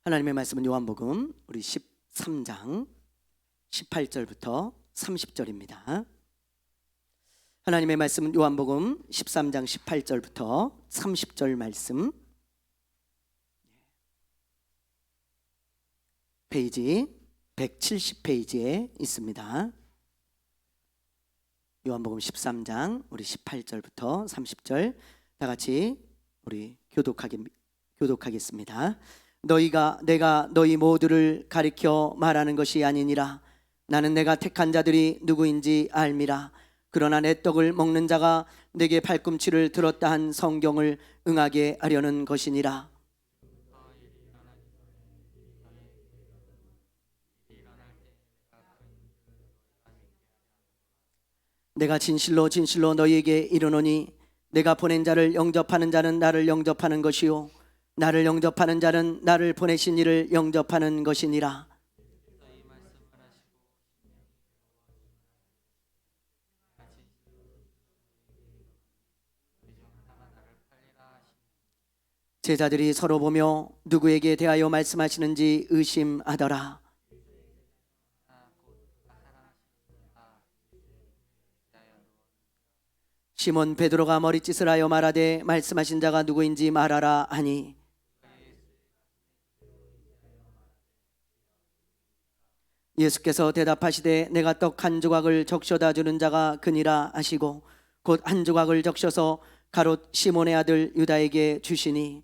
하나님의 말씀은 요한복음 우리 13장 18절부터 30절입니다. 하나님의 말씀은 요한복음 13장 18절부터 30절 말씀, 페이지 170페이지에 있습니다. 요한복음 13장 우리 18절부터 30절 다 같이 우리 교독하겠습니다. 내가 너희 모두를 가리켜 말하는 것이 아니니라. 나는 내가 택한 자들이 누구인지 알미라. 그러나 내 떡을 먹는 자가 내게 발꿈치를 들었다 한 성경을 응하게 하려는 것이니라. 내가 진실로 진실로 너희에게 이르노니 내가 보낸 자를 영접하는 자는 나를 영접하는 것이요 나를 영접하는 자는 나를 보내신 이를 영접하는 것이니라. 제자들이 서로 보며 누구에게 대하여 말씀하시는지 의심하더라. 시몬 베드로가 머리짓을 하여 말하되 말씀하신 자가 누구인지 말하라 하니, 예수께서 대답하시되 내가 떡 한 조각을 적셔다 주는 자가 그니라 하시고 곧 한 조각을 적셔서 가롯 시몬의 아들 유다에게 주시니,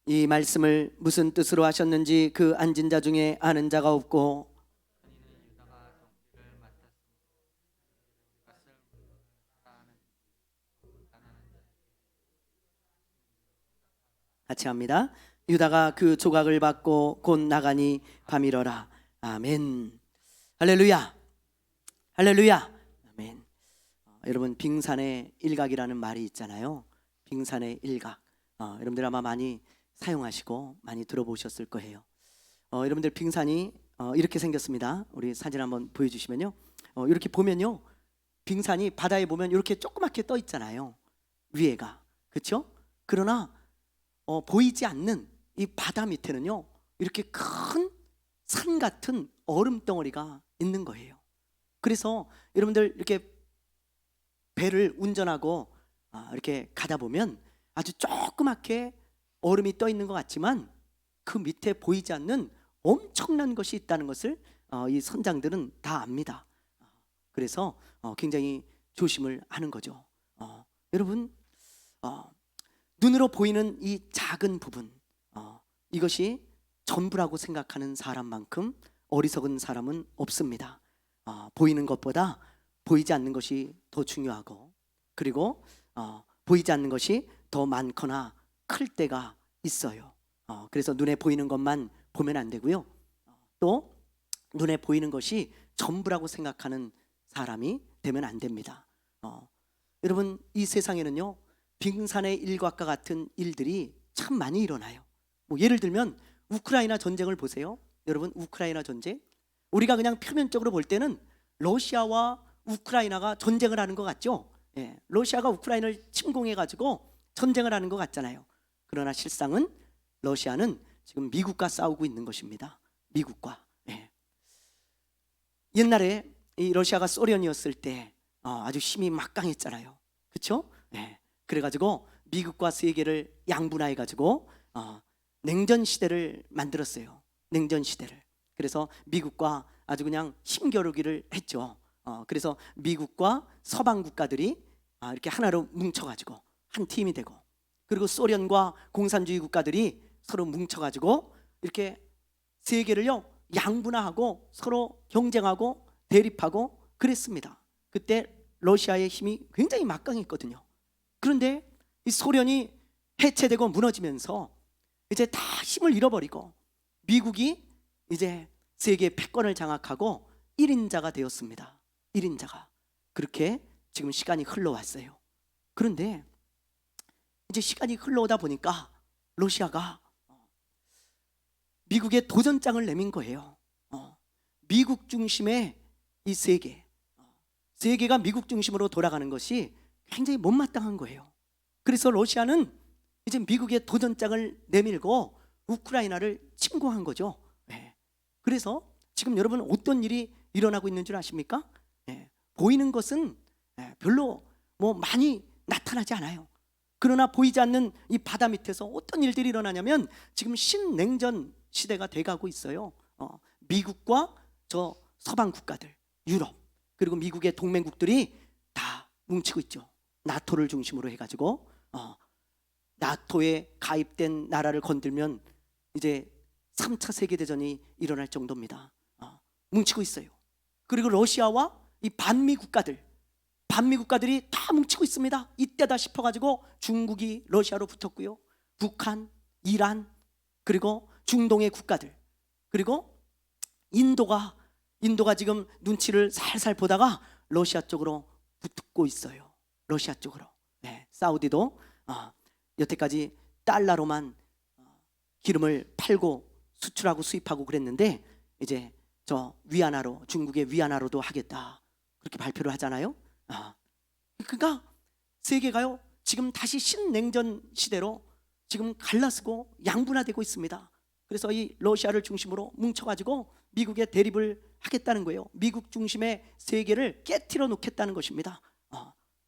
이 말씀을 무슨 뜻으로 하셨는지 그 앉은 자 중에 아는 자가 없고 같이 합니다. 유다가 그 조각을 받고 곧 나가니 밤이러라. 아멘. 할렐루야. 할렐루야. 아멘. 여러분, 빙산의 일각이라는 말이 있잖아요. 빙산의 일각. 여러분들 아마 많이 사용하시고 많이 들어보셨을 거예요. 여러분들 빙산이 이렇게 생겼습니다. 우리 사진 한번 보여주시면요. 이렇게 보면요, 빙산이 바다에 보면 이렇게 조그맣게 떠 있잖아요. 위에가, 그렇죠? 그러나 보이지 않는 이 바다 밑에는요, 이렇게 큰 산 같은 얼음 덩어리가 있는 거예요. 그래서 여러분들 이렇게 배를 운전하고 이렇게 가다 보면 아주 조그맣게 얼음이 떠 있는 것 같지만 그 밑에 보이지 않는 엄청난 것이 있다는 것을 이 선장들은 다 압니다. 그래서 굉장히 조심을 하는 거죠. 여러분, 눈으로 보이는 이 작은 부분, 이것이 전부라고 생각하는 사람만큼 어리석은 사람은 없습니다. 보이는 것보다 보이지 않는 것이 더 중요하고, 그리고 보이지 않는 것이 더 많거나 클 때가 있어요. 그래서 눈에 보이는 것만 보면 안 되고요, 또 눈에 보이는 것이 전부라고 생각하는 사람이 되면 안 됩니다. 여러분, 이 세상에는요, 빙산의 일각과 같은 일들이 참 많이 일어나요. 예를 들면 우크라이나 전쟁을 보세요. 여러분, 우크라이나 전쟁, 우리가 그냥 표면적으로 볼 때는 러시아와 우크라이나가 전쟁을 하는 것 같죠. 러시아가 우크라이나를 침공해가지고 전쟁을 하는 것 같잖아요. 그러나 실상은 러시아는 지금 미국과 싸우고 있는 것입니다. 미국과. 옛날에 이 러시아가 소련이었을 때 아주 힘이 막강했잖아요. 그렇죠? 그래가지고 미국과 세계를 양분화해가지고 냉전 시대를 만들었어요. 냉전 시대를. 그래서 미국과 아주 그냥 힘겨루기를 했죠. 그래서 미국과 서방 국가들이 이렇게 하나로 뭉쳐가지고 한 팀이 되고, 그리고 소련과 공산주의 국가들이 서로 뭉쳐가지고 이렇게 세계를요 양분화하고 서로 경쟁하고 대립하고 그랬습니다. 그때 러시아의 힘이 굉장히 막강했거든요. 그런데 이 소련이 해체되고 무너지면서 이제 다 힘을 잃어버리고 미국이 이제 세계 패권을 장악하고 1인자가 되었습니다. 1인자가. 그렇게 지금 시간이 흘러왔어요. 그런데 이제 시간이 흘러오다 보니까 러시아가 미국에 도전장을 내민 거예요. 미국 중심의 이 세계, 세계가 미국 중심으로 돌아가는 것이 굉장히 못마땅한 거예요. 그래서 러시아는 이제 미국의 도전장을 내밀고 우크라이나를 침공한 거죠. 네. 그래서 지금 여러분 어떤 일이 일어나고 있는 줄 아십니까? 네. 보이는 것은 별로 뭐 많이 나타나지 않아요. 그러나 보이지 않는 이 바다 밑에서 어떤 일들이 일어나냐면 지금 신냉전 시대가 돼가고 있어요. 미국과 저 서방 국가들, 유럽, 그리고 미국의 동맹국들이 다 뭉치고 있죠. 나토를 중심으로 해가지고 나토에 가입된 나라를 건들면 이제 3차 세계대전이 일어날 정도입니다. 뭉치고 있어요. 그리고 러시아와 이 반미 국가들이 다 뭉치고 있습니다. 이때다 싶어가지고 중국이 러시아로 붙었고요. 북한, 이란, 그리고 중동의 국가들, 그리고 인도가 지금 눈치를 살살 보다가 러시아 쪽으로 붙고 있어요. 러시아 쪽으로. 네, 사우디도 여태까지 달러로만 기름을 팔고 수출하고 수입하고 그랬는데 이제 저 위안화로, 중국의 위안화로도 하겠다 그렇게 발표를 하잖아요. 그러니까 세계가요 지금 다시 신냉전 시대로 지금 갈라서고 양분화되고 있습니다. 그래서 이 러시아를 중심으로 뭉쳐가지고 미국의 대립을 하겠다는 거예요. 미국 중심의 세계를 깨트려 놓겠다는 것입니다.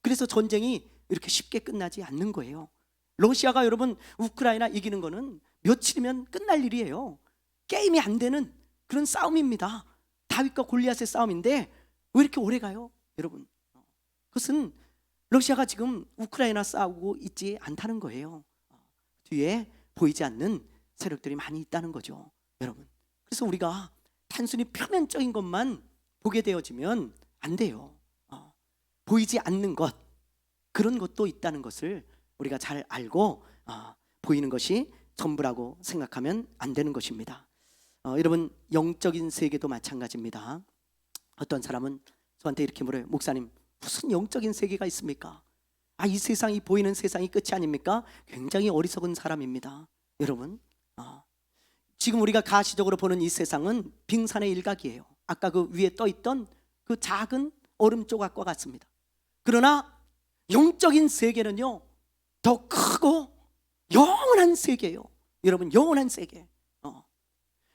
그래서 전쟁이 이렇게 쉽게 끝나지 않는 거예요. 러시아가 여러분 우크라이나 이기는 거는 며칠이면 끝날 일이에요. 게임이 안 되는 그런 싸움입니다. 다윗과 골리앗의 싸움인데 왜 이렇게 오래 가요? 여러분, 그것은 러시아가 지금 우크라이나 싸우고 있지 않다는 거예요. 뒤에 보이지 않는 세력들이 많이 있다는 거죠, 여러분. 그래서 우리가 단순히 표면적인 것만 보게 되어지면 안 돼요. 보이지 않는 것, 그런 것도 있다는 것을 우리가 잘 알고 보이는 것이 전부라고 생각하면 안 되는 것입니다. 여러분, 영적인 세계도 마찬가지입니다. 어떤 사람은 저한테 이렇게 물어요. 목사님, 무슨 영적인 세계가 있습니까? 이 세상이 보이는 세상이 끝이 아닙니까? 굉장히 어리석은 사람입니다. 여러분, 지금 우리가 가시적으로 보는 이 세상은 빙산의 일각이에요. 아까 그 위에 떠있던 그 작은 얼음 조각과 같습니다. 그러나 영적인 세계는요 더 크고 영원한 세계예요. 여러분, 영원한 세계.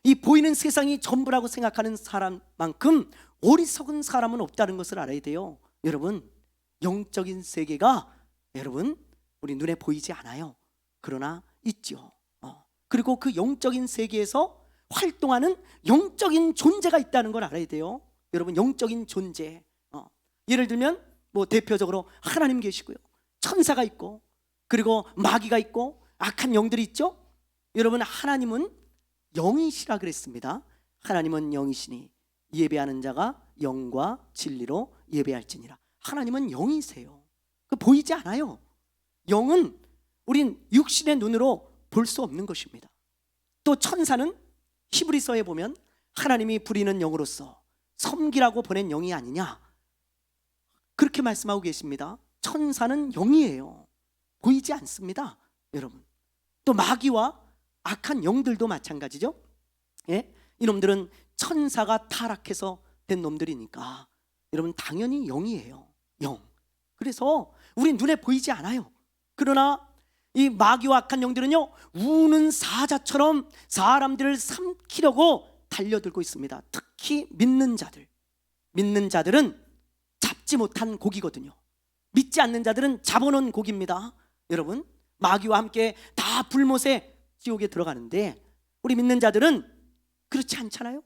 이 보이는 세상이 전부라고 생각하는 사람만큼 어리석은 사람은 없다는 것을 알아야 돼요. 여러분, 영적인 세계가 여러분 우리 눈에 보이지 않아요. 그러나 있죠. 그리고 그 영적인 세계에서 활동하는 영적인 존재가 있다는 걸 알아야 돼요. 여러분, 영적인 존재. 예를 들면 뭐 대표적으로 하나님 계시고요, 천사가 있고, 그리고 마귀가 있고, 악한 영들이 있죠. 여러분, 하나님은 영이시라 그랬습니다. 하나님은 영이시니 예배하는 자가 영과 진리로 예배할지니라. 하나님은 영이세요. 그 보이지 않아요. 영은 우린 육신의 눈으로 볼 수 없는 것입니다. 또 천사는 히브리서에 보면 하나님이 부리는 영으로서 섬기라고 보낸 영이 아니냐, 그렇게 말씀하고 계십니다. 천사는 영이에요. 보이지 않습니다, 여러분. 또 마귀와 악한 영들도 마찬가지죠. 예? 이놈들은 천사가 타락해서 된 놈들이니까 여러분 당연히 영이에요. 영. 그래서 우리 눈에 보이지 않아요. 그러나 이 마귀와 악한 영들은요 우는 사자처럼 사람들을 삼키려고 달려들고 있습니다. 특히 믿는 자들은 잡지 못한 고기거든요. 믿지 않는 자들은 잡아놓은 고기입니다. 여러분, 마귀와 함께 다 불못에 지옥에 들어가는데 우리 믿는 자들은 그렇지 않잖아요.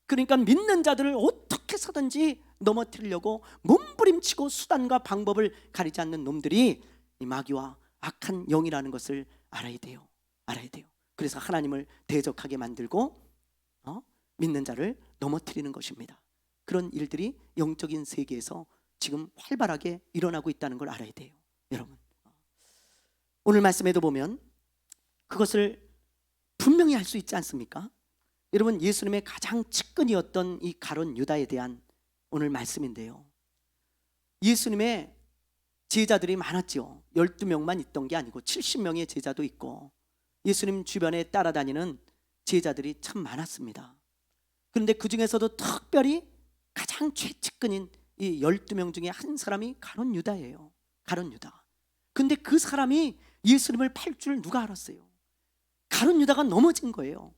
그러니까 믿는 자들을 어떻게 해서든지 넘어뜨리려고 몸부림치고 수단과 방법을 가리지 않는 놈들이 이 마귀와 악한 영이라는 것을 알아야 돼요. 그래서 하나님을 대적하게 만들고 믿는 자를 넘어뜨리는 것입니다. 그런 일들이 영적인 세계에서 지금 활발하게 일어나고 있다는 걸 알아야 돼요. 여러분, 오늘 말씀에도 보면 그것을 분명히 알 수 있지 않습니까? 여러분, 예수님의 가장 측근이었던 이 가룟 유다에 대한 오늘 말씀인데요, 예수님의 제자들이 많았죠. 12명만 있던 게 아니고 70명의 제자도 있고 예수님 주변에 따라다니는 제자들이 참 많았습니다. 그런데 그 중에서도 특별히 가장 최측근인 이 12명 중에 한 사람이 가룟 유다예요. 가룟 유다. 근데 그 사람이 예수님을 팔 줄 누가 알았어요? 가룟 유다가 넘어진 거예요.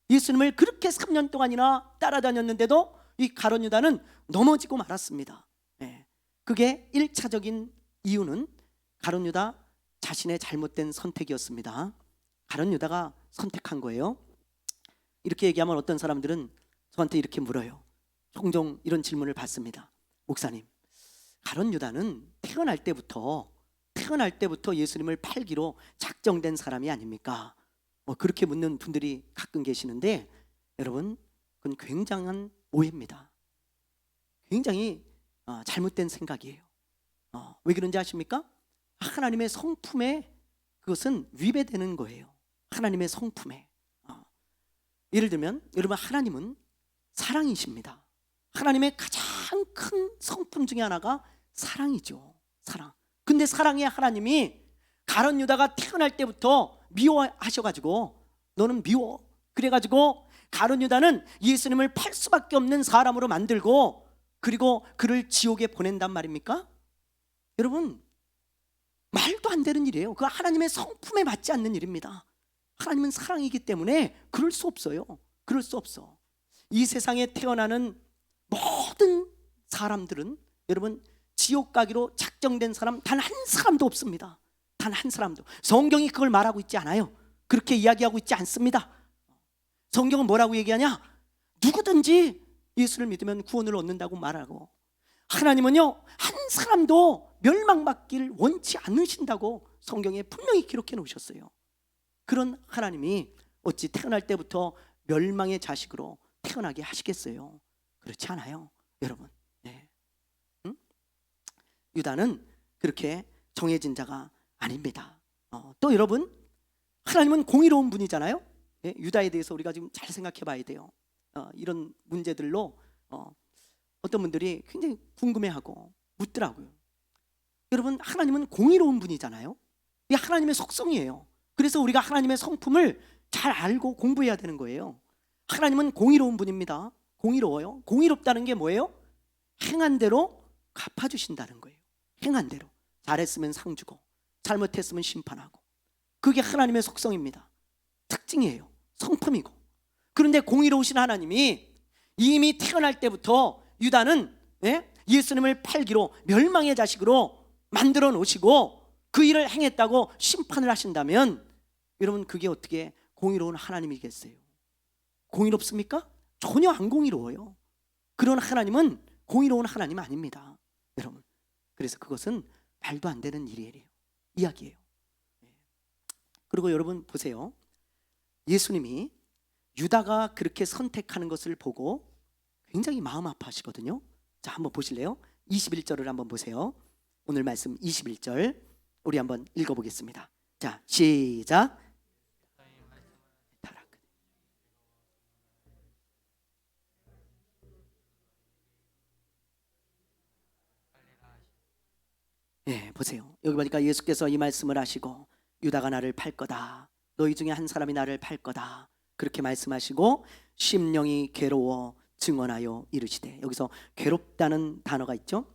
예수님을 그렇게 3년 동안이나 따라다녔는데도 이 가룟 유다는 넘어지고 말았습니다. 그게 1차적인 이유는 가룟 유다 자신의 잘못된 선택이었습니다. 가룟 유다가 선택한 거예요. 이렇게 얘기하면 어떤 사람들은 저한테 이렇게 물어요. 종종 이런 질문을 받습니다. 목사님, 가룟 유다는 태어날 때부터 예수님을 팔기로 작정된 사람이 아닙니까? 그렇게 묻는 분들이 가끔 계시는데, 여러분, 그건 굉장한 오해입니다. 굉장히 잘못된 생각이에요. 왜 그런지 아십니까? 하나님의 성품에 그것은 위배되는 거예요. 하나님의 성품에. 예를 들면 여러분, 하나님은 사랑이십니다. 하나님의 가장 큰 성품 중에 하나가 사랑이죠. 사랑. 근데 사랑의 하나님이 가룟 유다가 태어날 때부터 미워하셔가지고 너는 미워, 그래가지고 가룟 유다는 예수님을 팔 수밖에 없는 사람으로 만들고, 그리고 그를 지옥에 보낸단 말입니까? 여러분, 말도 안 되는 일이에요. 그 하나님의 성품에 맞지 않는 일입니다. 하나님은 사랑이기 때문에 그럴 수 없어요. 그럴 수 없어. 이 세상에 태어나는 모든 사람들은 여러분, 지옥 가기로 작정된 사람 단 한 사람도 없습니다. 단 한 사람도. 성경이 그걸 말하고 있지 않아요. 그렇게 이야기하고 있지 않습니다. 성경은 뭐라고 얘기하냐? 누구든지 예수를 믿으면 구원을 얻는다고 말하고, 하나님은요 한 사람도 멸망받기를 원치 않으신다고 성경에 분명히 기록해 놓으셨어요. 그런 하나님이 어찌 태어날 때부터 멸망의 자식으로 태어나게 하시겠어요? 그렇지 않아요, 여러분. 유다는 그렇게 정해진 자가 아닙니다. 또 여러분, 하나님은 공의로운 분이잖아요. 유다에 대해서 우리가 지금 잘 생각해 봐야 돼요. 이런 문제들로 어떤 분들이 굉장히 궁금해하고 묻더라고요. 여러분, 하나님은 공의로운 분이잖아요. 이게 하나님의 속성이에요. 그래서 우리가 하나님의 성품을 잘 알고 공부해야 되는 거예요. 하나님은 공의로운 분입니다. 공의로워요. 공의롭다는 게 뭐예요? 행한 대로 갚아주신다는 거예요. 행한 대로. 잘했으면 상 주고 잘못했으면 심판하고. 그게 하나님의 속성입니다. 특징이에요. 성품이고. 그런데 공의로우신 하나님이 이미 태어날 때부터 유다는 예수님을 팔기로 멸망의 자식으로 만들어 놓으시고 그 일을 행했다고 심판을 하신다면, 여러분, 그게 어떻게 공의로운 하나님이겠어요? 공의롭습니까? 전혀 안 공의로워요. 그런 하나님은 공의로운 하나님 아닙니다, 여러분. 그래서 그것은 말도 안 되는 일이에요. 이야기예요. 그리고 여러분 보세요. 예수님이 유다가 그렇게 선택하는 것을 보고 굉장히 마음 아파하시거든요. 자, 한번 보실래요? 21절을 한번 보세요. 오늘 말씀 21절 우리 한번 읽어보겠습니다. 자, 시작. 보세요. 여기 보니까 예수께서 이 말씀을 하시고, 유다가 나를 팔 거다, 너희 중에 한 사람이 나를 팔 거다, 그렇게 말씀하시고 심령이 괴로워 증언하여 이르시되, 여기서 괴롭다는 단어가 있죠.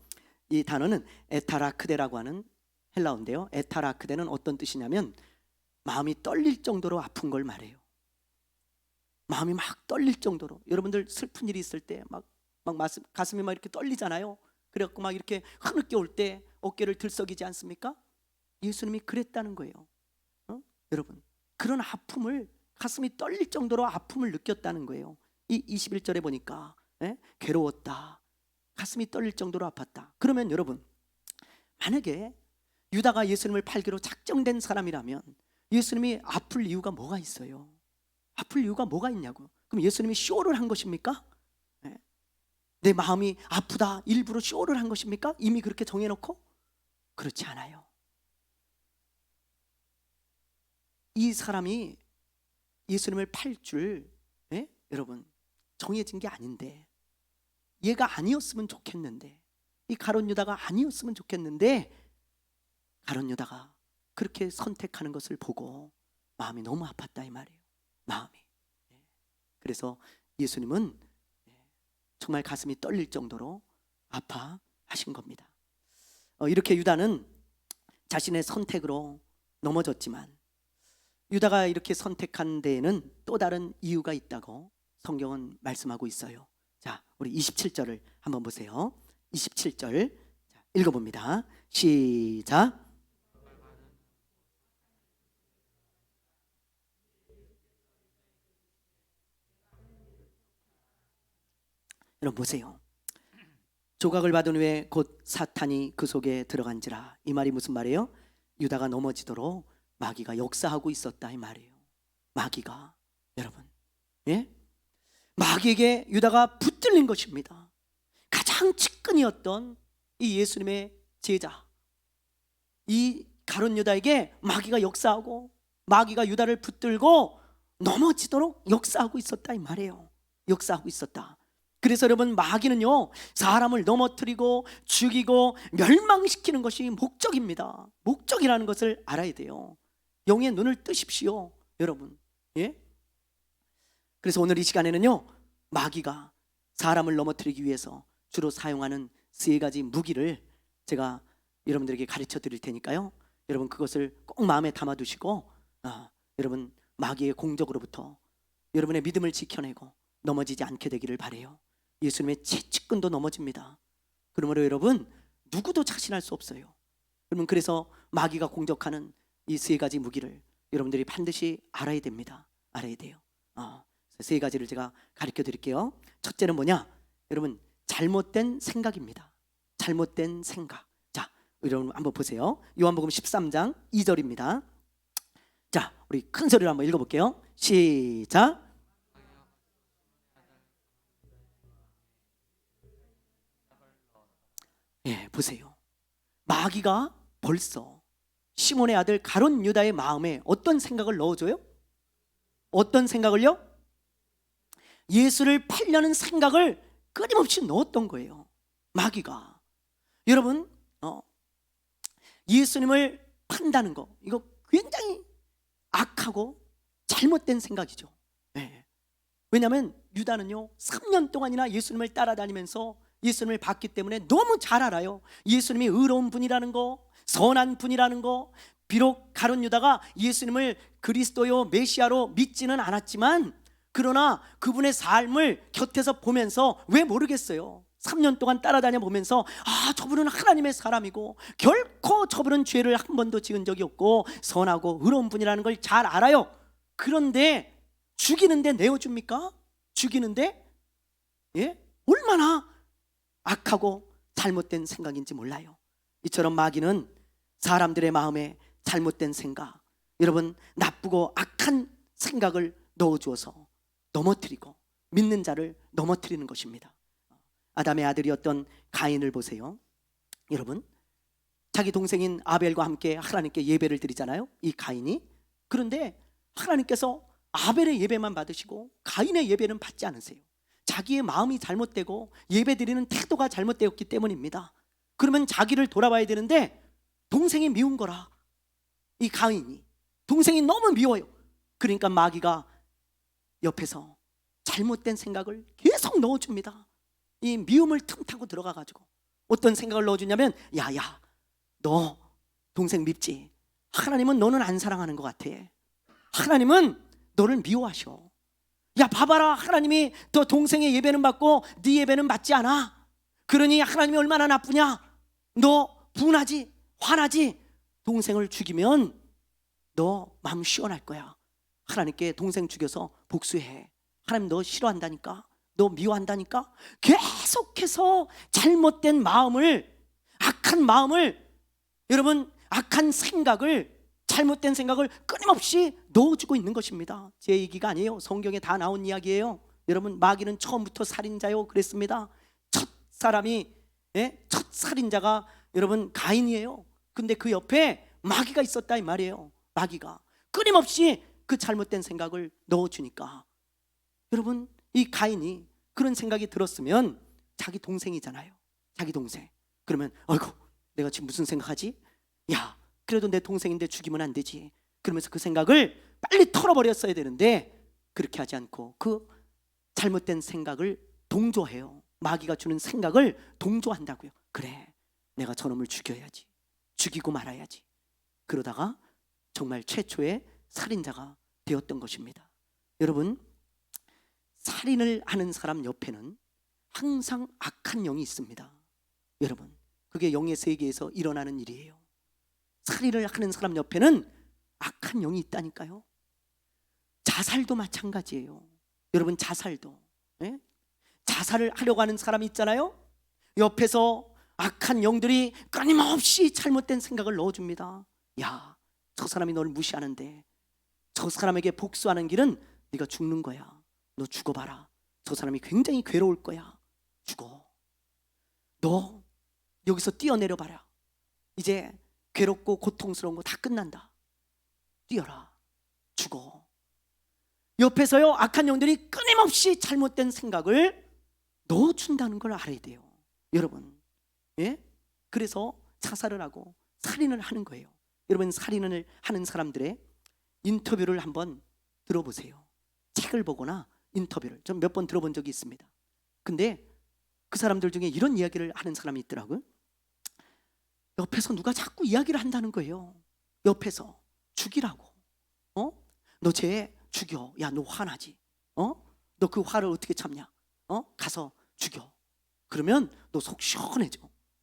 이 단어는 에타라크데라고 하는 헬라어인데요. 에타라크데는 어떤 뜻이냐면 마음이 떨릴 정도로 아픈 걸 말해요. 마음이 막 떨릴 정도로. 여러분들 슬픈 일이 있을 때 막 가슴이 막 이렇게 떨리잖아요. 그래갖고 막 이렇게 흐느껴 올 때 어깨를 들썩이지 않습니까? 예수님이 그랬다는 거예요. 여러분, 그런 아픔을, 가슴이 떨릴 정도로 아픔을 느꼈다는 거예요. 이 21절에 보니까 괴로웠다, 가슴이 떨릴 정도로 아팠다. 그러면 여러분, 만약에 유다가 예수님을 팔기로 작정된 사람이라면 예수님이 아플 이유가 뭐가 있어요? 아플 이유가 뭐가 있냐고. 그럼 예수님이 쇼를 한 것입니까? 내 마음이 아프다 일부러 쇼를 한 것입니까? 이미 그렇게 정해놓고? 그렇지 않아요. 이 사람이 예수님을 팔 줄 여러분 정해진 게 아닌데, 얘가 아니었으면 좋겠는데, 이 가룟 유다가 아니었으면 좋겠는데, 가룟 유다가 그렇게 선택하는 것을 보고 마음이 너무 아팠다 이 말이에요. 마음이. 그래서 예수님은 정말 가슴이 떨릴 정도로 아파하신 겁니다. 이렇게 유다는 자신의 선택으로 넘어졌지만 유다가 이렇게 선택한 데에는 또 다른 이유가 있다고 성경은 말씀하고 있어요. 자, 우리 27절을 한번 보세요. 27절 읽어봅니다. 시작. 여러분 보세요. 조각을 받은 후에 곧 사탄이 그 속에 들어간지라. 이 말이 무슨 말이에요? 유다가 넘어지도록 마귀가 역사하고 있었다 이 말이에요. 마귀가, 여러분, 예? 마귀에게 유다가 붙들린 것입니다. 가장 측근이었던 이 예수님의 제자, 이 가룟 유다에게 마귀가 역사하고 마귀가 유다를 붙들고 넘어지도록 역사하고 있었다 이 말이에요. 역사하고 있었다. 그래서 여러분, 마귀는요, 사람을 넘어뜨리고 죽이고 멸망시키는 것이 목적입니다. 목적이라는 것을 알아야 돼요. 영의 눈을 뜨십시오, 여러분. 예? 그래서 오늘 이 시간에는요, 마귀가 사람을 넘어뜨리기 위해서 주로 사용하는 세 가지 무기를 제가 여러분들에게 가르쳐 드릴 테니까요, 여러분 그것을 꼭 마음에 담아 두시고 여러분 마귀의 공격으로부터 여러분의 믿음을 지켜내고 넘어지지 않게 되기를 바라요. 예수님의 채찍근도 넘어집니다. 그러므로 여러분, 누구도 자신할 수 없어요. 여러분, 그래서 마귀가 공격하는 이 세 가지 무기를 여러분들이 반드시 알아야 됩니다. 알아야 돼요. 세 가지를 제가 가르쳐 드릴게요. 첫째는 뭐냐? 여러분, 잘못된 생각입니다. 잘못된 생각. 자, 여러분 한번 보세요. 요한복음 13장 2절입니다. 자, 우리 큰 소리로 한번 읽어볼게요. 시작. 예, 보세요. 마귀가 벌써 시몬의 아들 가룟 유다의 마음에 어떤 생각을 넣어줘요? 어떤 생각을요? 예수를 팔려는 생각을 끊임없이 넣었던 거예요. 마귀가. 여러분, 예수님을 판다는 거, 이거 굉장히 악하고 잘못된 생각이죠. 네. 왜냐하면 유다는요, 3년 동안이나 예수님을 따라다니면서 예수님을 봤기 때문에 너무 잘 알아요. 예수님이 의로운 분이라는 거, 선한 분이라는 거. 비록 가룟 유다가 예수님을 그리스도요 메시아로 믿지는 않았지만, 그러나 그분의 삶을 곁에서 보면서 왜 모르겠어요. 3년 동안 따라다녀 보면서 저분은 하나님의 사람이고 결코 저분은 죄를 한 번도 지은 적이 없고 선하고 의로운 분이라는 걸 잘 알아요. 그런데 죽이는데 내어줍니까? 죽이는데, 예? 얼마나 악하고 잘못된 생각인지 몰라요. 이처럼 마귀는 사람들의 마음에 잘못된 생각, 여러분 나쁘고 악한 생각을 넣어주어서 넘어뜨리고 믿는 자를 넘어뜨리는 것입니다. 아담의 아들이었던 가인을 보세요. 여러분, 자기 동생인 아벨과 함께 하나님께 예배를 드리잖아요, 이 가인이. 그런데 하나님께서 아벨의 예배만 받으시고 가인의 예배는 받지 않으세요. 자기의 마음이 잘못되고 예배드리는 태도가 잘못되었기 때문입니다. 그러면 자기를 돌아봐야 되는데 동생이 미운 거라. 이 가인이 동생이 너무 미워요. 그러니까 마귀가 옆에서 잘못된 생각을 계속 넣어줍니다. 이 미움을 틈타고 들어가가지고 어떤 생각을 넣어주냐면, 야야, 너 동생 밉지? 하나님은 너는 안 사랑하는 것 같아. 하나님은 너를 미워하셔. 야, 봐봐라, 하나님이 너 동생의 예배는 받고 네 예배는 받지 않아. 그러니 하나님이 얼마나 나쁘냐? 너 분하지? 화나지? 동생을 죽이면 너 마음 시원할 거야. 하나님께 동생 죽여서 복수해. 하나님 너 싫어한다니까, 너 미워한다니까. 계속해서 잘못된 마음을, 악한 마음을, 여러분 악한 생각을, 잘못된 생각을 끊임없이 넣어주고 있는 것입니다. 제 얘기가 아니에요. 성경에 다 나온 이야기예요. 여러분, 마귀는 처음부터 살인자요 그랬습니다. 첫 사람이, 첫 살인자가 여러분 가인이에요. 근데 그 옆에 마귀가 있었다 이 말이에요. 마귀가 끊임없이 그 잘못된 생각을 넣어주니까, 여러분 이 가인이 그런 생각이 들었으면, 자기 동생이잖아요, 자기 동생. 그러면 아이고, 내가 지금 무슨 생각하지? 야, 그래도 내 동생인데 죽이면 안 되지. 그러면서 그 생각을 빨리 털어버렸어야 되는데 그렇게 하지 않고 그 잘못된 생각을 동조해요. 마귀가 주는 생각을 동조한다고요. 그래, 내가 저놈을 죽여야지, 죽이고 말아야지. 그러다가 정말 최초의 살인자가 되었던 것입니다. 여러분, 살인을 하는 사람 옆에는 항상 악한 영이 있습니다. 여러분, 그게 영의 세계에서 일어나는 일이에요. 살인을 하는 사람 옆에는 악한 영이 있다니까요. 자살도 마찬가지예요. 여러분, 자살도, 예? 자살을 하려고 하는 사람이 있잖아요. 옆에서 악한 영들이 끊임없이 잘못된 생각을 넣어줍니다. 야, 저 사람이 너를 무시하는데 저 사람에게 복수하는 길은 네가 죽는 거야. 너 죽어봐라. 저 사람이 굉장히 괴로울 거야. 죽어. 너 여기서 뛰어내려봐라. 이제 괴롭고 고통스러운 거 다 끝난다. 뛰어라. 죽어. 옆에서요, 악한 영들이 끊임없이 잘못된 생각을 넣어준다는 걸 알아야 돼요. 여러분, 예? 그래서 자살을 하고 살인을 하는 거예요. 여러분, 살인을 하는 사람들의 인터뷰를 한번 들어보세요. 책을 보거나 인터뷰를 좀 몇 번 들어본 적이 있습니다. 근데 그 사람들 중에 이런 이야기를 하는 사람이 있더라고요. 옆에서 누가 자꾸 이야기를 한다는 거예요. 옆에서 죽이라고. 너 쟤 죽여. 야, 너 화나지? 너 그 화를 어떻게 참냐? 가서 죽여. 그러면 너 속 시원해져.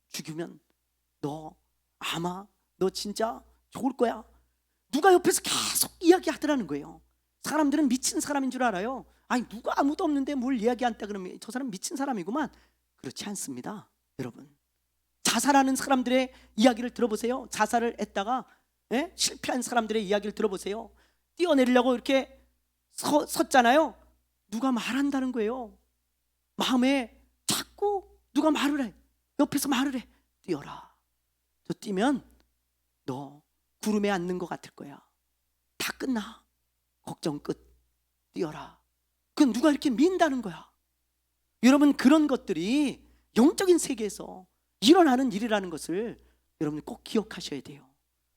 죽이면 너 아마 너 진짜 좋을 거야. 누가 옆에서 계속 이야기하더라는 거예요. 사람들은 미친 사람인 줄 알아요. 아니, 누가 아무도 없는데 뭘 이야기한다 그러면 저 사람 미친 사람이구만. 그렇지 않습니다. 여러분, 자살하는 사람들의 이야기를 들어보세요. 자살을 했다가 실패한 사람들의 이야기를 들어보세요. 뛰어내리려고 이렇게 섰잖아요. 누가 말한다는 거예요. 마음에 자꾸 누가 말을 해. 옆에서 말을 해. 뛰어라. 저 뛰면 너 구름에 앉는 것 같을 거야. 다 끝나. 걱정 끝. 뛰어라. 그건 누가 이렇게 민다는 거야. 여러분, 그런 것들이 영적인 세계에서 일어나는 일이라는 것을 여러분 꼭 기억하셔야 돼요.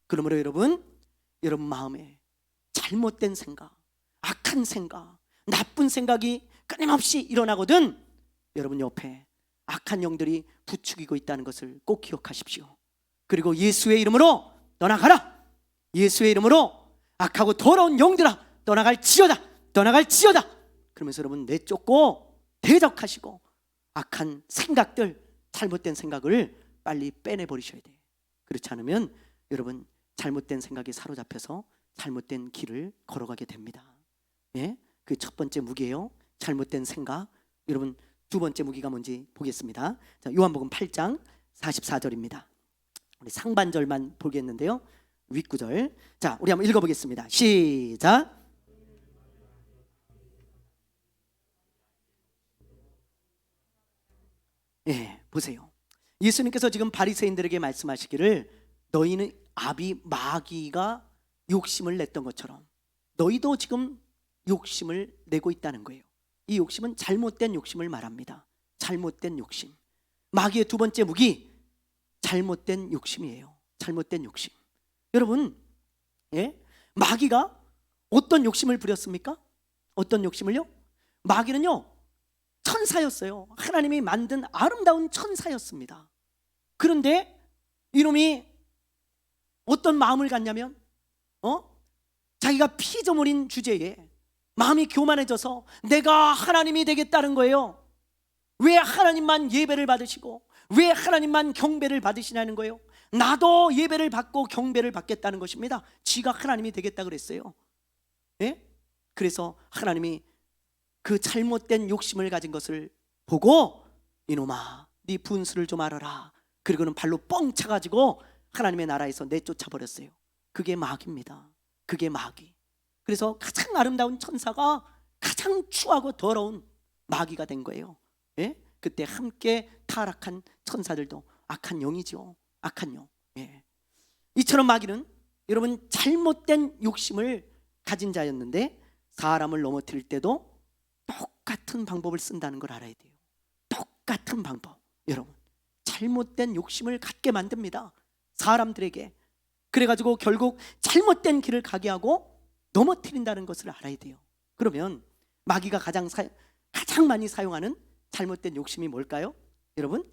그러므로 여러분 마음에 잘못된 생각, 악한 생각, 나쁜 생각이 끊임없이 일어나거든 여러분 옆에 악한 영들이 부추기고 있다는 것을 꼭 기억하십시오. 그리고 예수의 이름으로 떠나가라. 예수의 이름으로 악하고 더러운 영들아 떠나갈지어다. 떠나갈지어다. 그러면서 여러분 내쫓고 대적하시고 악한 생각들, 잘못된 생각을 빨리 빼내버리셔야 돼요. 그렇지 않으면 여러분 잘못된 생각에 사로잡혀서 잘못된 길을 걸어가게 됩니다. 예? 그 첫 번째 무기예요. 잘못된 생각. 여러분 두 번째 무기가 뭔지 보겠습니다. 자, 요한복음 8장 44절입니다. 우리 상반절만 보겠는데요. 윗구절. 자, 우리 한번 읽어보겠습니다. 시작. 예, 보세요. 예수님께서 지금 바리새인들에게 말씀하시기를 너희는 아비 마귀가 욕심을 냈던 것처럼 너희도 지금 욕심을 내고 있다는 거예요. 이 욕심은 잘못된 욕심을 말합니다. 잘못된 욕심. 마귀의 두 번째 무기 잘못된 욕심이에요. 잘못된 욕심. 여러분, 마귀가 어떤 욕심을 부렸습니까? 어떤 욕심을요? 마귀는요 천사였어요. 하나님이 만든 아름다운 천사였습니다. 그런데 이놈이 어떤 마음을 갖냐면 자기가 피조물인 주제에 마음이 교만해져서 내가 하나님이 되겠다는 거예요. 왜 하나님만 예배를 받으시고 왜 하나님만 경배를 받으시냐는 거예요. 나도 예배를 받고 경배를 받겠다는 것입니다. 지가 하나님이 되겠다 그랬어요. 그래서 하나님이 그 잘못된 욕심을 가진 것을 보고 이놈아 네 분수를 좀 알아라. 그리고는 발로 뻥 차가지고 하나님의 나라에서 내쫓아 버렸어요. 그게 마귀입니다. 그게 마귀. 그래서 가장 아름다운 천사가 가장 추하고 더러운 마귀가 된 거예요. 그때 함께 타락한 천사들도 악한 영이죠. 악한 영. 이처럼 마귀는 여러분 잘못된 욕심을 가진 자였는데 사람을 넘어뜨릴 때도 똑같은 방법을 쓴다는 걸 알아야 돼요. 똑같은 방법. 여러분 잘못된 욕심을 갖게 만듭니다. 사람들에게. 그래가지고 결국 잘못된 길을 가게 하고 넘어뜨린다는 것을 알아야 돼요. 그러면 마귀가 가장 많이 사용하는 잘못된 욕심이 뭘까요? 여러분,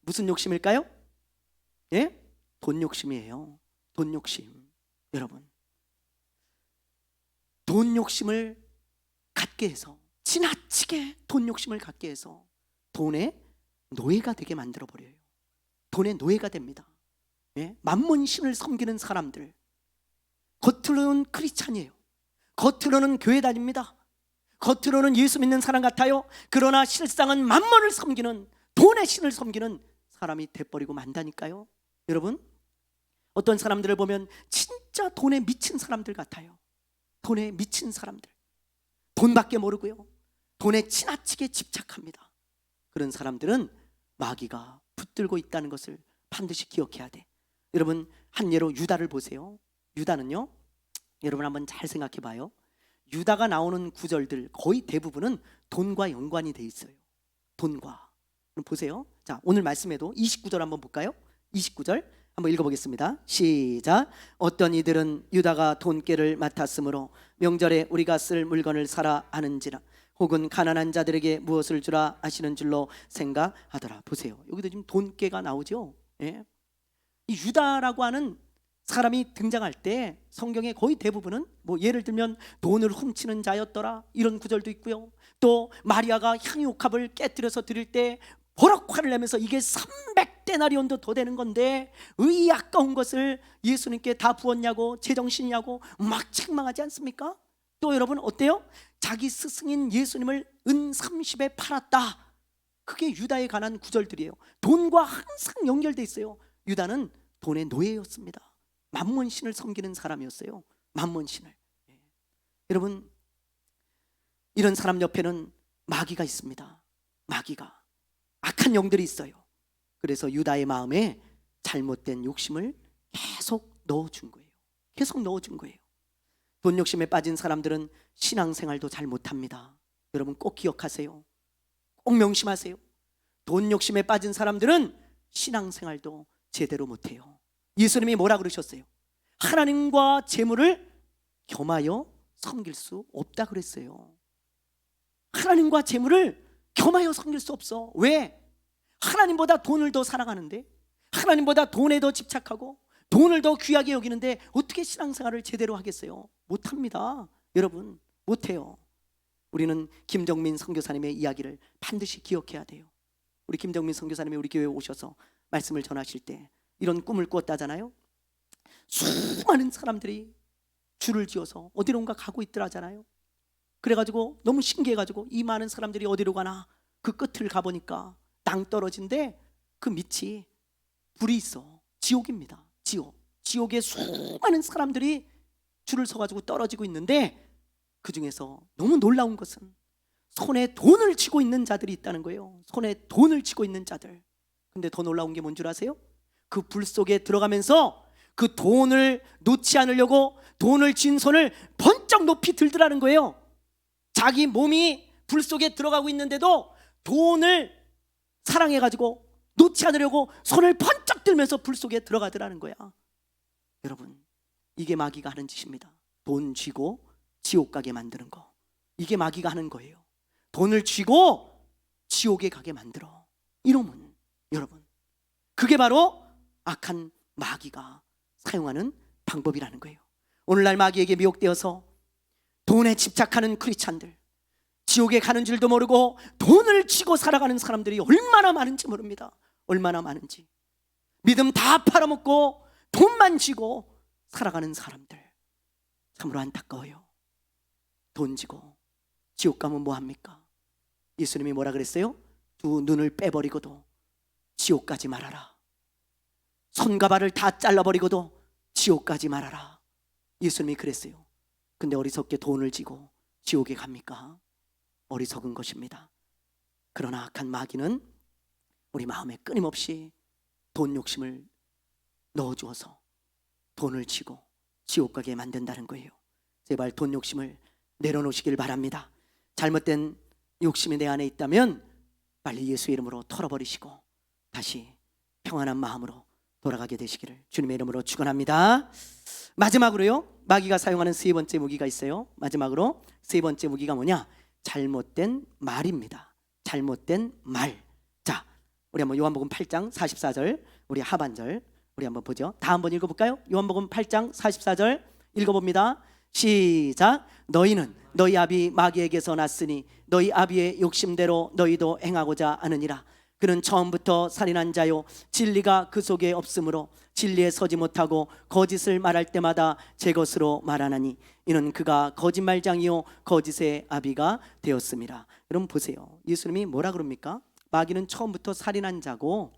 무슨 욕심일까요? 예? 돈 욕심이에요. 돈 욕심. 여러분, 돈 욕심을 갖게 해서, 지나치게 돈 욕심을 갖게 해서 돈의 노예가 되게 만들어 버려요. 돈의 노예가 됩니다. 예? 만몬신을 섬기는 사람들, 겉으로는 크리스찬이에요. 겉으로는 교회 다닙니다. 겉으로는 예수 믿는 사람 같아요. 그러나 실상은 만몬을 섬기는, 돈의 신을 섬기는 사람이 돼버리고 만다니까요. 여러분, 어떤 사람들을 보면 진짜 돈에 미친 사람들 같아요. 돈에 미친 사람들, 돈밖에 모르고요, 돈에 지나치게 집착합니다. 그런 사람들은 마귀가 붙들고 있다는 것을 반드시 기억해야 돼. 여러분, 한 예로 유다를 보세요. 유다는요, 여러분 한번 잘 생각해 봐요. 유다가 나오는 구절들 거의 대부분은 돈과 연관이 돼 있어요. 돈과. 그럼 보세요. 자, 오늘 말씀에도 29절 한번 볼까요? 29절 한번 읽어보겠습니다. 시작. 어떤 이들은 유다가 돈깨를 맡았으므로 명절에 우리가 쓸 물건을 사라 하는지라, 혹은 가난한 자들에게 무엇을 주라 하시는 줄로 생각하더라. 보세요. 여기도 지금 돈깨가 나오죠. 예? 이 유다라고 하는 사람이 등장할 때 성경의 거의 대부분은 뭐 예를 들면 돈을 훔치는 자였더라 이런 구절도 있고요. 또 마리아가 향유옥합을 깨뜨려서 드릴 때 버럭 화를 내면서 이게 300데나리온도 더 되는 건데 의 아까운 것을 예수님께 다 부었냐고, 제정신이냐고 막 책망하지 않습니까? 또 여러분 어때요? 자기 스승인 예수님을 은 30에 팔았다. 그게 유다에 관한 구절들이에요. 돈과 항상 연결돼 있어요. 유다는 돈의 노예였습니다. 만몬신을 섬기는 사람이었어요. 만몬신을. 여러분, 이런 사람 옆에는 마귀가 있습니다. 마귀가, 악한 영들이 있어요. 그래서 유다의 마음에 잘못된 욕심을 계속 넣어준 거예요. 계속 넣어준 거예요. 돈 욕심에 빠진 사람들은 신앙생활도 잘 못합니다. 여러분 꼭 기억하세요. 꼭 명심하세요. 돈 욕심에 빠진 사람들은 신앙생활도 제대로 못해요. 예수님이 뭐라 그러셨어요? 하나님과 재물을 겸하여 섬길 수 없다 그랬어요. 하나님과 재물을 겸하여 섬길 수 없어. 왜? 하나님보다 돈을 더 사랑하는데, 하나님보다 돈에 더 집착하고 돈을 더 귀하게 여기는데 어떻게 신앙생활을 제대로 하겠어요? 못합니다. 여러분, 못해요. 우리는 김정민 선교사님의 이야기를 반드시 기억해야 돼요. 우리 김정민 선교사님이 우리 교회에 오셔서 말씀을 전하실 때 이런 꿈을 꾸었다잖아요. 수많은 사람들이 줄을 지어서 어디론가 가고 있더라잖아요. 그래가지고 너무 신기해가지고 이 많은 사람들이 어디로 가나 그 끝을 가보니까 낭떠러진데 그 밑이 불이 있어. 지옥입니다. 지옥에 수많은 사람들이 줄을 서가지고 떨어지고 있는데 그 중에서 너무 놀라운 것은 손에 돈을 쥐고 있는 자들이 있다는 거예요. 손에 돈을 쥐고 있는 자들. 근데 더 놀라운 게 뭔 줄 아세요? 그 불 속에 들어가면서 그 돈을 놓지 않으려고 돈을 쥔 손을 번쩍 높이 들더라는 거예요. 자기 몸이 불 속에 들어가고 있는데도 돈을 사랑해가지고 놓지 않으려고 손을 번쩍 들면서 불 속에 들어가더라는 거야. 여러분, 이게 마귀가 하는 짓입니다. 돈 쥐고 지옥 가게 만드는 거. 이게 마귀가 하는 거예요. 돈을 쥐고 지옥에 가게 만들어. 이놈은, 여러분, 그게 바로 악한 마귀가 사용하는 방법이라는 거예요. 오늘날 마귀에게 미혹되어서 돈에 집착하는 크리스찬들, 지옥에 가는 줄도 모르고 돈을 쥐고 살아가는 사람들이 얼마나 많은지 모릅니다. 얼마나 많은지. 믿음 다 팔아먹고 돈만 쥐고 살아가는 사람들, 참으로 안타까워요. 돈 쥐고 지옥 가면 뭐합니까? 예수님이 뭐라 그랬어요? 두 눈을 빼버리고도 지옥 가지 말아라. 손과 발을 다 잘라버리고도 지옥 가지 말아라. 예수님이 그랬어요. 근데 어리석게 돈을 쥐고 지옥에 갑니까? 어리석은 것입니다. 그러나 악한 마귀는 우리 마음에 끊임없이 돈 욕심을 넣어주어서 돈을 쥐고 지옥 가게 만든다는 거예요. 제발 돈 욕심을 내려놓으시길 바랍니다. 잘못된 욕심이 내 안에 있다면 빨리 예수의 이름으로 털어버리시고 다시 평안한 마음으로 돌아가게 되시기를 주님의 이름으로 축원합니다. 마지막으로요, 마귀가 사용하는 세 번째 무기가 있어요. 마지막으로 세 번째 무기가 뭐냐? 잘못된 말입니다. 잘못된 말. 자, 우리 한번 요한복음 8장 44절 우리 하반절 우리 한번 보죠. 다 한번 읽어볼까요? 요한복음 8장 44절 읽어봅니다. 시작. 너희는 너희 아비 마귀에게서 났으니 너희 아비의 욕심대로 너희도 행하고자 하느니라. 그는 처음부터 살인한 자요 진리가 그 속에 없으므로 진리에 서지 못하고 거짓을 말할 때마다 제 것으로 말하나니 이는 그가 거짓말장이요 거짓의 아비가 되었습니다. 여러분 보세요. 예수님이 뭐라 그럽니까? 마귀는 처음부터 살인한 자고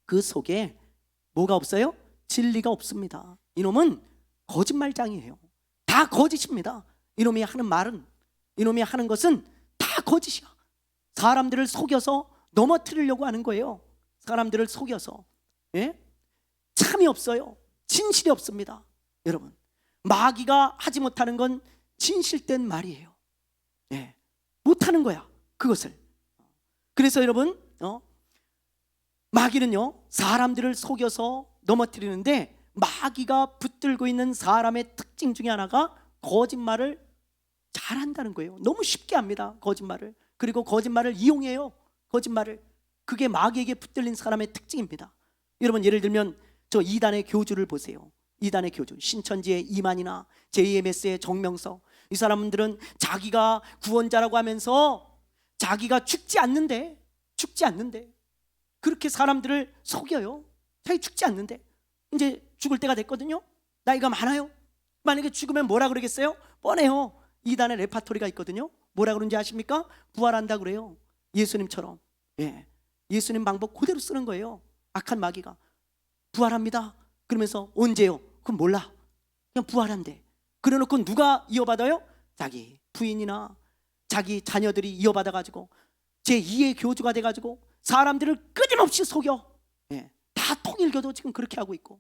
그 속에 뭐가 없어요? 진리가 없습니다. 이놈은 거짓말장이에요. 다 거짓입니다. 이놈이 하는 말은, 이놈이 하는 것은 다 거짓이야. 사람들을 속여서 넘어뜨리려고 하는 거예요. 사람들을 속여서. 예? 참이 없어요. 진실이 없습니다. 여러분, 마귀가 하지 못하는 건 진실된 말이에요. 예. 못하는 거야, 그것을. 그래서 여러분, 마귀는요 사람들을 속여서 넘어뜨리는데, 마귀가 붙들고 있는 사람의 특징 중에 하나가 거짓말을 잘한다는 거예요. 너무 쉽게 합니다, 거짓말을. 그리고 거짓말을 이용해요. 거짓말을. 그게 마귀에게 붙들린 사람의 특징입니다. 여러분, 예를 들면 저 이단의 교주를 보세요. 이단의 교주, 신천지의 이만이나 JMS의 정명석, 이 사람들은 자기가 구원자라고 하면서 자기가 죽지 않는데 그렇게 사람들을 속여요. 자기 죽지 않는데 이제 죽을 때가 됐거든요. 나이가 많아요. 만약에 죽으면 뭐라 그러겠어요? 뻔해요. 이단의 레파토리가 있거든요. 뭐라 그런지 아십니까? 부활한다 그래요. 예수님처럼. 예. 예수님 방법 그대로 쓰는 거예요. 악한 마귀가 부활합니다. 그러면서 언제요? 그건 몰라. 그냥 부활한대. 그래놓고 누가 이어받아요? 자기 부인이나 자기 자녀들이 이어받아가지고 제2의 교주가 돼가지고 사람들을 끊임없이 속여. 예. 다 통일교도 지금 그렇게 하고 있고,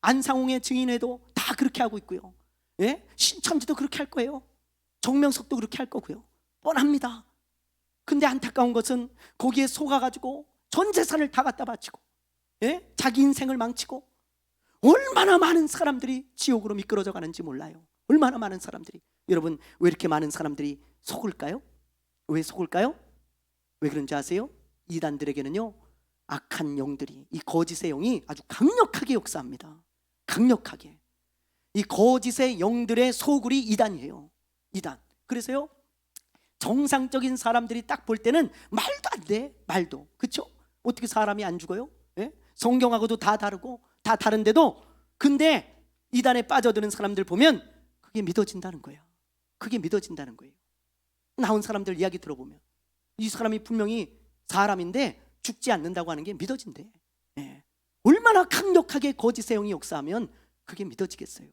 안상홍의 증인회도 다 그렇게 하고 있고요. 예? 신천지도 그렇게 할 거예요. 정명석도 그렇게 할 거고요. 뻔합니다. 근데 안타까운 것은 거기에 속아가지고 전 재산을 다 갖다 바치고, 예? 자기 인생을 망치고, 얼마나 많은 사람들이 지옥으로 미끄러져 가는지 몰라요. 얼마나 많은 사람들이. 여러분, 왜 이렇게 많은 사람들이 속을까요? 왜 속을까요? 왜 그런지 아세요? 이단들에게는요 악한 영들이, 이 거짓의 영이 아주 강력하게 역사합니다. 강력하게. 이 거짓의 영들의 소굴이 이단이에요. 이단. 그래서요 정상적인 사람들이 딱 볼 때는 말도 안 돼. 말도. 그렇죠? 어떻게 사람이 안 죽어요? 예? 성경하고도 다 다르고 다 다른데도, 근데 이단에 빠져드는 사람들 보면 그게 믿어진다는 거야. 그게 믿어진다는 거예요. 나온 사람들 이야기 들어보면 이 사람이 분명히 사람인데 죽지 않는다고 하는 게 믿어진대. 예. 얼마나 강력하게 거짓의 영이 역사하면 그게 믿어지겠어요,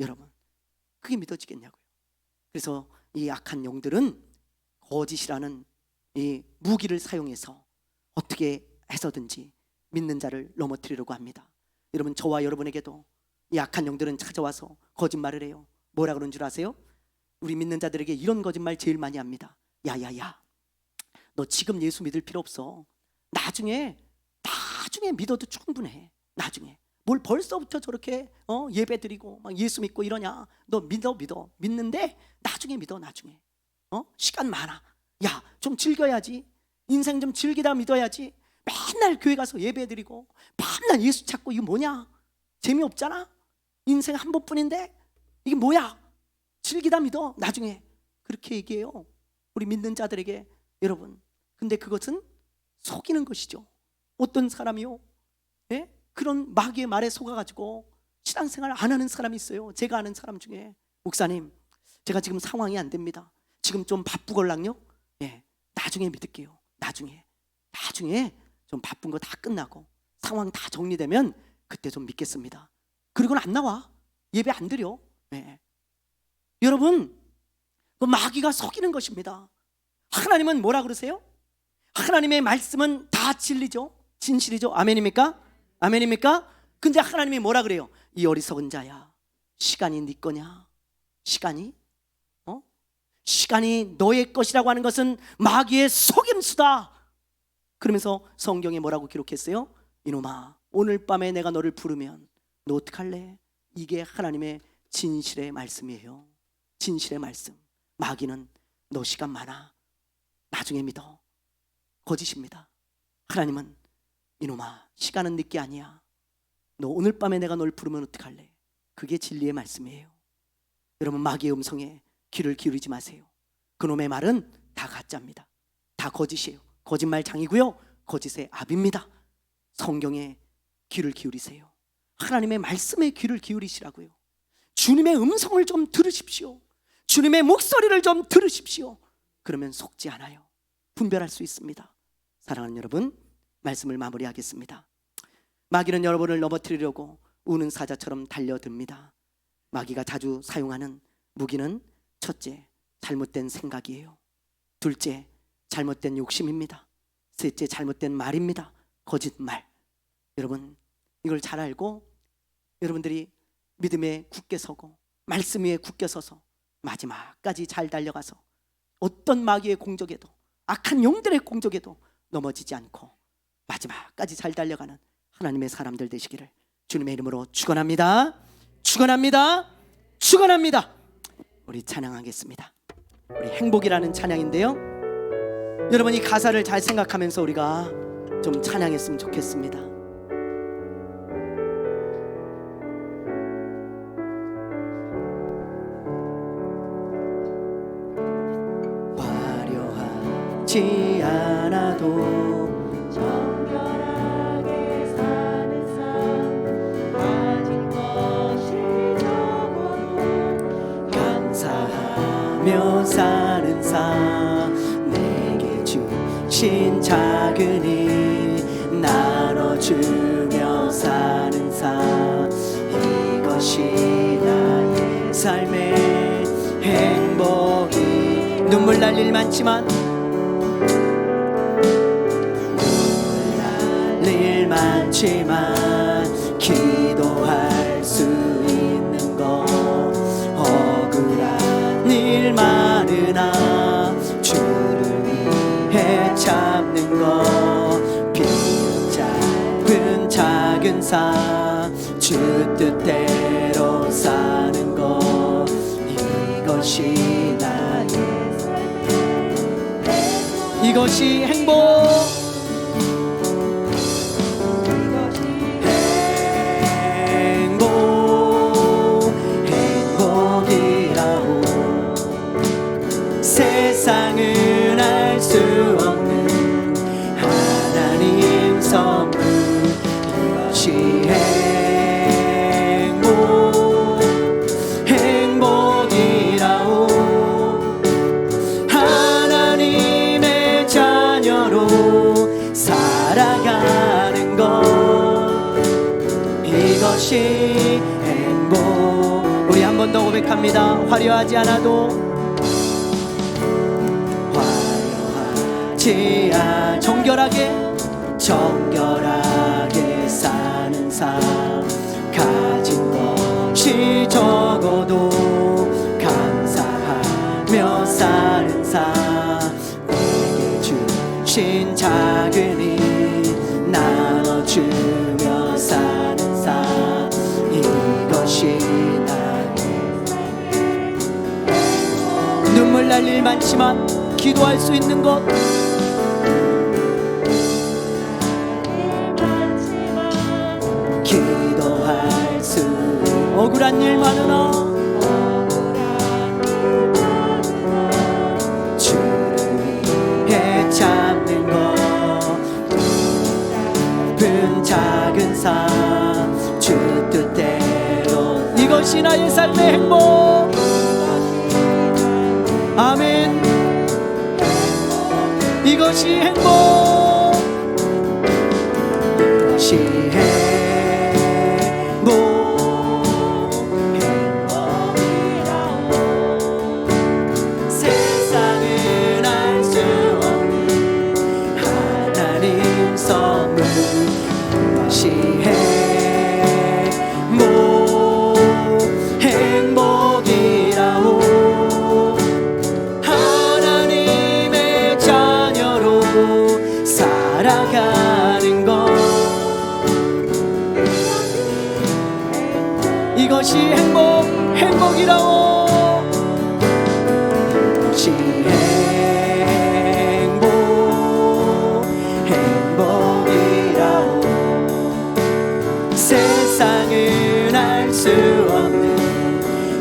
여러분? 그게 믿어지겠냐고요. 그래서 이 악한 영들은 거짓이라는 이 무기를 사용해서 어떻게 해서든지 믿는 자를 넘어뜨리려고 합니다. 여러분, 저와 여러분에게도 이 악한 영들은 찾아와서 거짓말을 해요. 뭐라 그런 줄 아세요? 우리 믿는 자들에게 이런 거짓말 제일 많이 합니다. 야야야, 너 지금 예수 믿을 필요 없어. 나중에 믿어도 충분해. 나중에 뭘 벌써부터 저렇게 예배 드리고 막 예수 믿고 이러냐. 너 믿는데 나중에 믿어. 나중에 시간 많아. 야, 좀 즐겨야지. 인생 좀 즐기다 믿어야지. 맨날 교회 가서 예배 드리고 맨날 예수 찾고 이거 뭐냐? 재미없잖아. 인생 한 번뿐인데 이게 뭐야? 즐기다 믿어. 나중에. 그렇게 얘기해요, 우리 믿는 자들에게. 여러분, 근데 그것은 속이는 것이죠. 어떤 사람이요, 예? 그런 마귀의 말에 속아가지고 신앙생활 안 하는 사람이 있어요. 제가 아는 사람 중에, 목사님, 제가 지금 상황이 안 됩니다. 지금 좀 바쁘걸랑요. 예, 나중에 믿을게요. 나중에 좀 바쁜 거 다 끝나고 상황 다 정리되면 그때 좀 믿겠습니다. 그리고는 안 나와. 예배 안 드려. 예. 여러분, 그 마귀가 속이는 것입니다. 하나님은 뭐라 그러세요? 하나님의 말씀은 다 진리죠. 진실이죠. 아멘입니까? 아멘입니까? 근데 하나님이 뭐라 그래요? 이 어리석은 자야, 시간이 네 거냐? 시간이 너의 것이라고 하는 것은 마귀의 속임수다. 그러면서 성경에 뭐라고 기록했어요? 이놈아, 오늘 밤에 내가 너를 부르면 너 어떡할래? 이게 하나님의 진실의 말씀이에요. 진실의 말씀. 마귀는 너 시간 많아. 나중에 믿어. 거짓입니다. 하나님은 이놈아, 시간은 늦게 아니야. 너 오늘 밤에 내가 널 부르면 어떡할래? 그게 진리의 말씀이에요. 여러분, 마귀의 음성에 귀를 기울이지 마세요. 그놈의 말은 다 가짜입니다. 다 거짓이에요. 거짓말장이고요, 거짓의 압입니다. 성경에 귀를 기울이세요. 하나님의 말씀에 귀를 기울이시라고요. 주님의 음성을 좀 들으십시오. 주님의 목소리를 좀 들으십시오. 그러면 속지 않아요. 분별할 수 있습니다. 사랑하는 여러분, 말씀을 마무리하겠습니다. 마귀는 여러분을 넘어뜨리려고 우는 사자처럼 달려듭니다. 마귀가 자주 사용하는 무기는 첫째, 잘못된 생각이에요. 둘째, 잘못된 욕심입니다. 셋째, 잘못된 말입니다. 거짓말. 여러분, 이걸 잘 알고 여러분들이 믿음에 굳게 서고 말씀 위에 굳게 서서 마지막까지 잘 달려가서 어떤 마귀의 공격에도, 악한 영들의 공격에도 넘어지지 않고 마지막까지 잘 달려가는 하나님의 사람들 되시기를 주님의 이름으로 축원합니다. 축원합니다. 축원합니다. 우리 찬양하겠습니다. 우리 행복이라는 찬양인데요, 여러분 이 가사를 잘 생각하면서 우리가 좀 찬양했으면 좋겠습니다. 화려하지 않아도 정결하게 사는 삶, 가진 것이 적어도 감사하며 사는 삶, 내게 주신 작은 일 나눠주며 사는 삶, 이것이 나의 삶의 행복이. 눈물 날 일 많지만, 눈물 날 일 많지만 기도할 수 있는 것, 억울한 일 많으나 주를 위해 참는 것, 비록 짧은 작은 삶 주 뜻대로 사는 것, 이것이 나의 삶의, 이것이 행복. 세상은 알 수 없는 하나님 선물, 이것이 행복이라오. 하나님의 자녀로 살아가는 것, 이것이 행복. 우리 한 번 더 고백합니다. 화려하지 않아도, 정결하게 사는 삶, 가진 것이 적어도 감사하며 사는 삶, 내게 주신 작은 일 나눠주며 사는 삶, 이것이 나의 눈물 날 일 많지만 기도할 수 있는 것, 기도할 수, 억울한 일 많으나 주를 위해 참는 것, 큰 작은 삶 주 뜻대로, 이것이 나의 삶의 행복. 아멘. 이것이 행복, 이것이 행복이라오. 세상은 알 수 없는 하나님 선물, 이것이 행복이라오. 살아가는 것, 이것이 행복이라오. 이것이 행복, 수 없는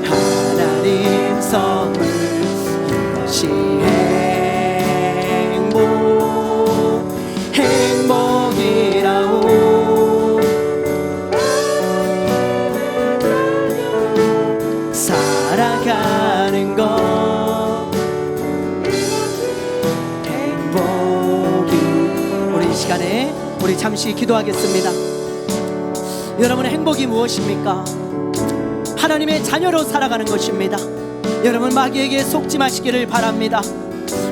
하나님 선물 이것이 행복이라오 살아가는 것 행복이 우리 이 시간에 우리 잠시 기도하겠습니다. 여러분의 행복이 무엇입니까? 하나님의 자녀로 살아가는 것입니다. 여러분 마귀에게 속지 마시기를 바랍니다.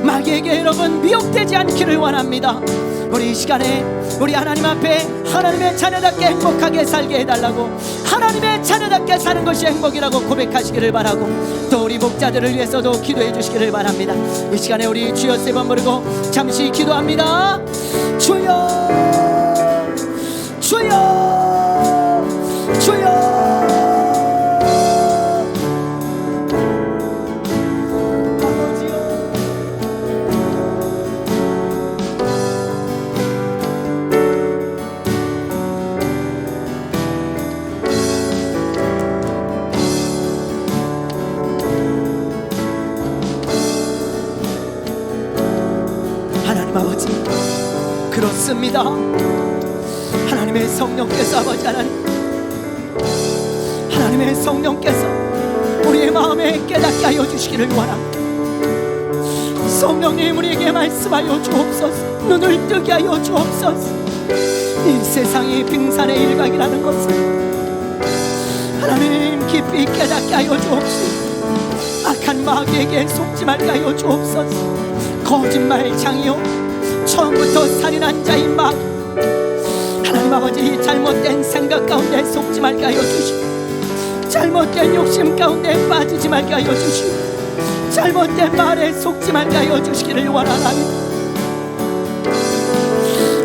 마귀에게 여러분 미혹되지 않기를 원합니다. 우리 이 시간에 우리 하나님 앞에 하나님의 자녀답게 행복하게 살게 해달라고 하나님의 자녀답게 사는 것이 행복이라고 고백하시기를 바라고 또 우리 목자들을 위해서도 기도해 주시기를 바랍니다. 이 시간에 우리 주여 세 번 부르고 잠시 기도합니다. 주여 주여 주여 아버지 그렇습니다. 하나님의 성령께서 아버지 하나님의 성령께서 우리의 마음에 깨닫게 하여 주시기를 원합니다. 성령님 우리에게 말씀하여 주옵소서. 눈을 뜨게 하여 주옵소서. 이 세상이 빙산의 일각이라는 것을 하나님 깊이 깨닫게 하여 주옵소서. 악한 마귀에게 속지 말게 하여 주옵소서. 거짓말장이요 처음부터 살인한 자인 마귀 하나님 아버지 잘못된 생각 가운데 속지 말게 하여 주시고 잘못된 욕심 가운데 빠지지 말게 하여 주시고 잘못된 말에 속지 말게 하여 주시기를 원하나이다.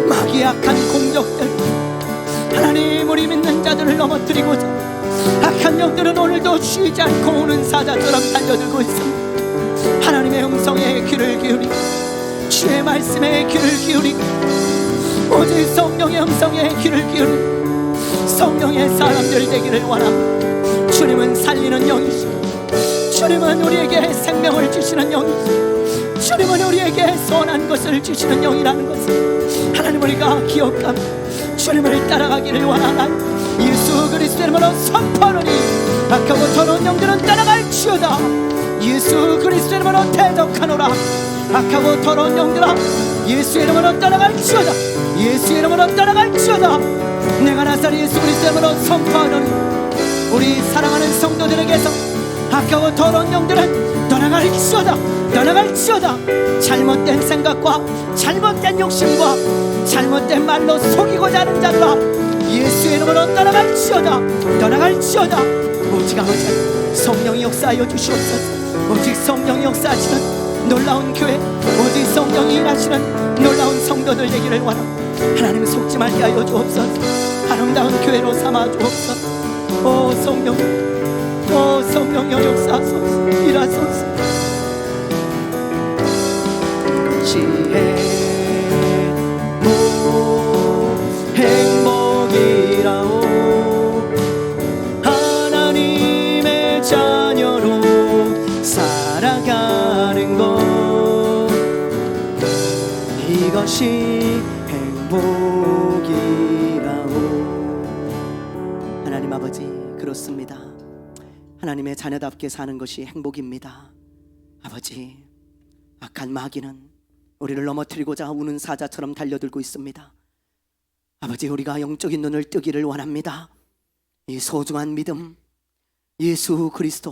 마귀의 악한 공격들 하나님 우리 믿는 자들을 넘어뜨리고자 악한 영들은 오늘도 쉬지 않고 오는 사자처럼 달려들고 있습니다. 하나님의 음성에 귀를 기울이고 주의 말씀에 귀를 기울이고 오직 성령의 음성에 귀를 기울이고 성령의 사람들 되기를 원합니다. 주님은 살리는 영이시고 주님은 우리에게 생명을 주시는 영이시고 주님은 우리에게 선한 것을 주시는 영이라는 것을 하나님 우리가 기억하며 주님을 따라가기를 원하나요. 예수 그리스도의 이름으로 선포하노니 악하고 더러운 영들은 따라갈지어다. 예수 그리스도의 이름으로 대적하노라. 악하고 더러운 영들아 예수의 이름으로 따라갈지어다. 예수의 이름으로 따라갈지어다. 내가 나사렛 예수 그리스도의 이름으로 선포하노니 우리 사랑하는 성도들에게서 악하고 더러운 영들은 떠나갈지어다. 떠나갈지어다. 잘못된 생각과 잘못된 욕심과 잘못된 말로 속이고자 하는 자들아 예수의 이름으로 떠나갈지어다. 떠나갈지어다. 오직 아버지 성령이 역사하여 주시옵소서. 오직 성령이 역사하시는 놀라운 교회 오직 성령이 일하시는 놀라운 성도들 되기를 원합니다. 하나님 속지 말게 하여 주옵소서. 아름다운 교회로 삼아 주옵소서. 오 성령 오 성령여 역사하소서. 일하소서. 지혜 행복이라오 하나님의 자녀로 살아가는 것 이것이 행복이라오. 하나님 아버지 그렇습니다. 하나님의 자녀답게 사는 것이 행복입니다. 아버지 악한 마귀는 우리를 넘어뜨리고자 우는 사자처럼 달려들고 있습니다. 아버지 우리가 영적인 눈을 뜨기를 원합니다. 이 소중한 믿음 예수 그리스도